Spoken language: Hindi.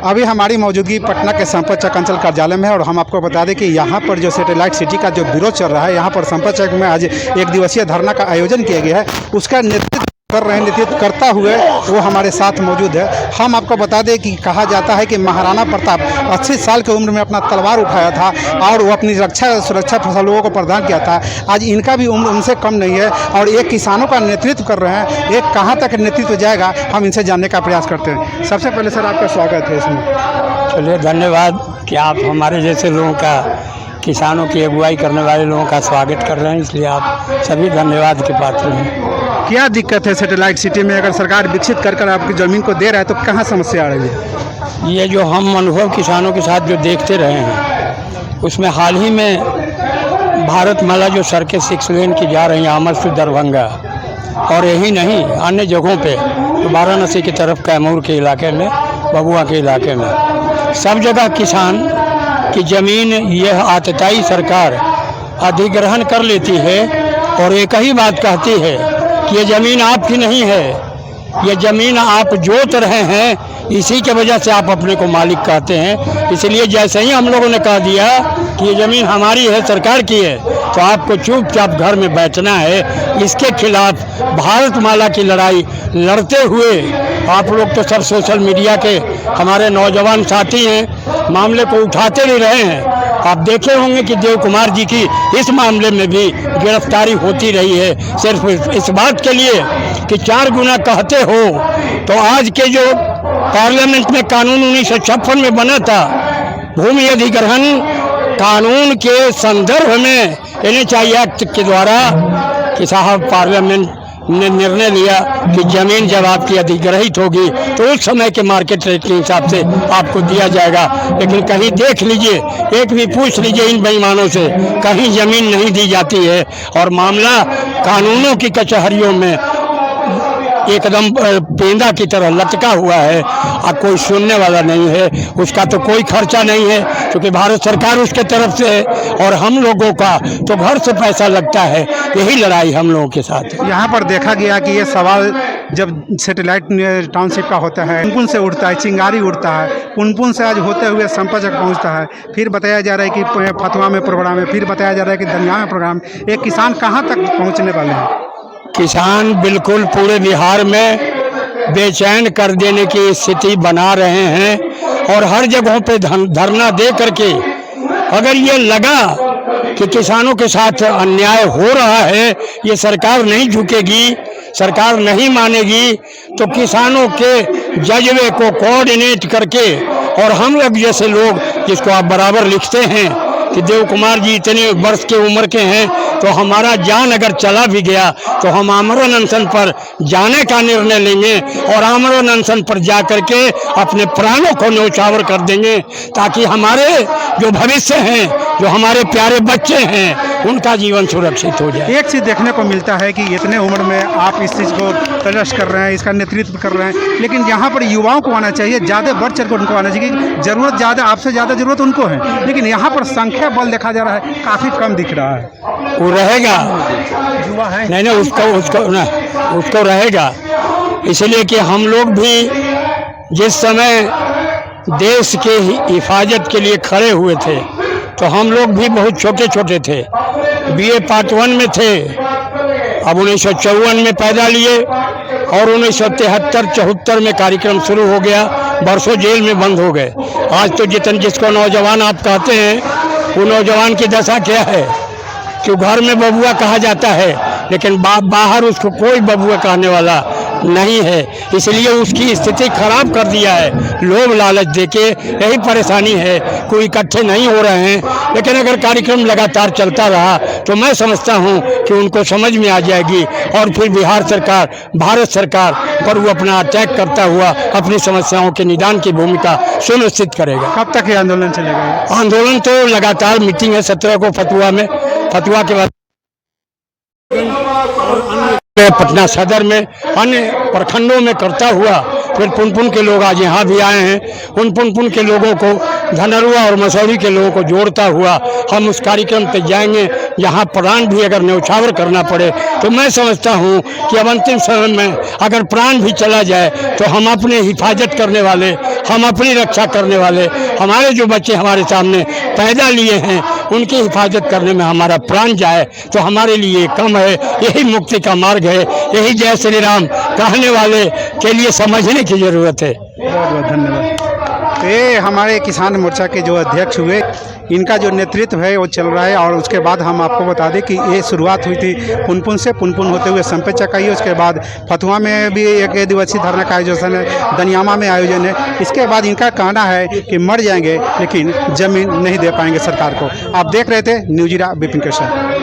अभी हमारी मौजूदगी पटना के संपर्क चक अंचल कार्यालय में है और हम आपको बता दें कि यहाँ पर जो सैटेलाइट सिटी का जो विरोध चल रहा है, यहाँ पर संपर्क चक में आज एक दिवसीय धरना का आयोजन किया गया है। उसका नेतृत्व करता हुए वो हमारे साथ मौजूद है। हम आपको बता दें कि कहा जाता है कि महाराणा प्रताप 80 साल की उम्र में अपना तलवार उठाया था और वो अपनी सुरक्षा लोगों को प्रदान किया था। आज इनका भी उम्र उनसे कम नहीं है और एक किसानों का नेतृत्व कर रहे हैं। एक कहाँ तक नेतृत्व जाएगा, हम इनसे जानने का प्रयास करते हैं। सबसे पहले सर आपका स्वागत है इसमें। चलिए, धन्यवाद कि आप हमारे जैसे लोगों का, किसानों की अगुवाई करने वाले लोगों का स्वागत कर रहे हैं, इसलिए आप सभी धन्यवाद के पात्र हैं। क्या दिक्कत है सैटेलाइट सिटी में? अगर सरकार विकसित कर आपकी ज़मीन को दे रहा है तो कहाँ समस्या आ रही है? ये जो हम अनुभव किसानों के साथ जो देखते रहे हैं, उसमें हाल ही में भारतमाला जो सड़कें 6 लेन की जा रही हैं अमर से दरभंगा, और यही नहीं अन्य जगहों पे, तो वाराणसी की तरफ कैमूर के इलाके में, बबुआ के इलाके में, सब जगह किसान की ज़मीन यह आतताई सरकार अधिग्रहण कर लेती है और एक ही बात कहती है कि ये ज़मीन आपकी नहीं है, ये ज़मीन आप जोत रहे हैं, इसी के वजह से आप अपने को मालिक कहते हैं। इसलिए जैसे ही हम लोगों ने कह दिया कि ये ज़मीन हमारी है, सरकार की है, तो आपको चुपचाप घर में बैठना है। इसके खिलाफ भारतमाला की लड़ाई लड़ते हुए आप लोग तो सब सोशल मीडिया के हमारे नौजवान साथी हैं, मामले को उठाते भी रहे हैं। आप देखे होंगे कि देव कुमार जी की इस मामले में भी गिरफ्तारी होती रही है, सिर्फ इस बात के लिए कि 4 गुना कहते हो। तो आज के जो पार्लियामेंट में कानून 1956 में बना था, भूमि अधिग्रहण कानून के संदर्भ में NHI एक्ट के द्वारा कि साहब पार्लियामेंट ने निर्णय लिया कि ज़मीन जब आपकी अधिग्रहित होगी तो उस समय के मार्केट रेट के हिसाब से आपको दिया जाएगा। लेकिन कहीं देख लीजिए, एक भी पूछ लीजिए इन बेईमानों से, कहीं ज़मीन नहीं दी जाती है और मामला कानूनों की कचहरियों में एकदम पेंदा की तरह लटका हुआ है और कोई सुनने वाला नहीं है। उसका तो कोई खर्चा नहीं है क्योंकि भारत सरकार उसके तरफ से है और हम लोगों का तो घर से पैसा लगता है। यही लड़ाई हम लोगों के साथ है। यहाँ पर देखा गया कि ये सवाल जब सैटेलाइट टाउनशिप का होता है, पुनपुन से उड़ता है, चिंगारी उड़ता है, पुनपुन से आज होते हुए संपर्क तक पहुँचता है, फिर बताया जा रहा है कि फतवा में प्रोग्राम है, फिर बताया जा रहा है कि दंगा में प्रोग्राम। एक किसान कहाँ तक पहुँचने वाले हैं? किसान बिल्कुल पूरे बिहार में बेचैन कर देने की स्थिति बना रहे हैं और हर जगहों पे धरना दे करके, अगर ये लगा कि किसानों के साथ अन्याय हो रहा है, ये सरकार नहीं झुकेगी, सरकार नहीं मानेगी, तो किसानों के जज्बे को कोऑर्डिनेट करके, और हम लोग जैसे लोग जिसको आप बराबर लिखते हैं कि देव कुमार जी इतने वर्ष के उम्र के हैं, तो हमारा जान अगर चला भी गया तो हम आमरण अनशन पर जाने का निर्णय लेंगे और आमरण अनशन पर जा करके अपने प्राणों को न्यौछावर कर देंगे ताकि हमारे जो भविष्य हैं, जो हमारे प्यारे बच्चे हैं, उनका जीवन सुरक्षित हो जाए। एक चीज़ देखने को मिलता है कि इतने उम्र में आप इस चीज़ को प्रदर्शन कर रहे हैं, इसका नेतृत्व कर रहे हैं, लेकिन यहाँ पर युवाओं को आना चाहिए, ज़्यादा बढ़ चढ़ कर उनको आना चाहिए। ज़रूरत ज़्यादा, आपसे ज़्यादा ज़रूरत उनको है, लेकिन यहाँ पर संख्या बल देखा जा रहा है काफ़ी कम दिख रहा है। वो रहेगा, युवा है नहीं उसको रहेगा। इसलिए कि हम लोग भी जिस समय देश के हिफाजत के लिए खड़े हुए थे तो हम लोग भी बहुत छोटे छोटे थे, BA पार्ट 1 में थे। अब 1954 में पैदा लिए और 1973-74 में कार्यक्रम शुरू हो गया, बरसों जेल में बंद हो गए। आज तो जिसको नौजवान आप कहते हैं, वो नौजवान की दशा क्या है कि घर में बबुआ कहा जाता है, लेकिन बाहर उसको कोई बबुआ कहने वाला नहीं है। इसलिए उसकी स्थिति खराब कर दिया है लोभ लालच देके। यही परेशानी है, कोई इकट्ठे नहीं हो रहे हैं। लेकिन अगर कार्यक्रम लगातार चलता रहा तो मैं समझता हूं कि उनको समझ में आ जाएगी और फिर बिहार सरकार, भारत सरकार पर वो अपना अटैक करता हुआ अपनी समस्याओं के निदान की भूमिका सुनिश्चित करेगा। कब तक ये आंदोलन चलेगा? आंदोलन तो लगातार, मीटिंग है 17 को फतुआ में, फतुआ के बाद पटना सदर में, अन्य प्रखंडों में करता हुआ फिर पुनपुन के लोग आज यहाँ भी आए हैं। उन पुनपुन के लोगों को धनरुआ और मसौरी के लोगों को जोड़ता हुआ हम उस कार्यक्रम पे जाएंगे जहाँ प्राण भी अगर न्यौछावर करना पड़े। तो मैं समझता हूँ कि अब अंतिम समय में अगर प्राण भी चला जाए तो हम अपने हिफाजत करने वाले, हम अपनी रक्षा करने वाले, हमारे जो बच्चे हमारे सामने पैदा लिए हैं उनकी हिफाजत करने में हमारा प्राण जाए तो हमारे लिए कम है। यही मुक्ति का मार्ग है, यही जय श्री राम कहने वाले के लिए समझने की ज़रूरत है। बहुत बहुत धन्यवाद। तो ये हमारे किसान मोर्चा के जो अध्यक्ष हुए, इनका जो नेतृत्व है वो चल रहा है। और उसके बाद हम आपको बता दें कि ये शुरुआत हुई थी पुनपुन से, पुनपुन होते हुए संपत चकाई, उसके बाद फतुहा में भी एक दिवसीय धरना का आयोजन है, दनियामा में आयोजन है। इसके बाद इनका कहना है कि मर जाएंगे लेकिन ज़मीन नहीं दे पाएंगे सरकार को। आप देख रहे थे न्यूज़ 18 विपिन के साथ।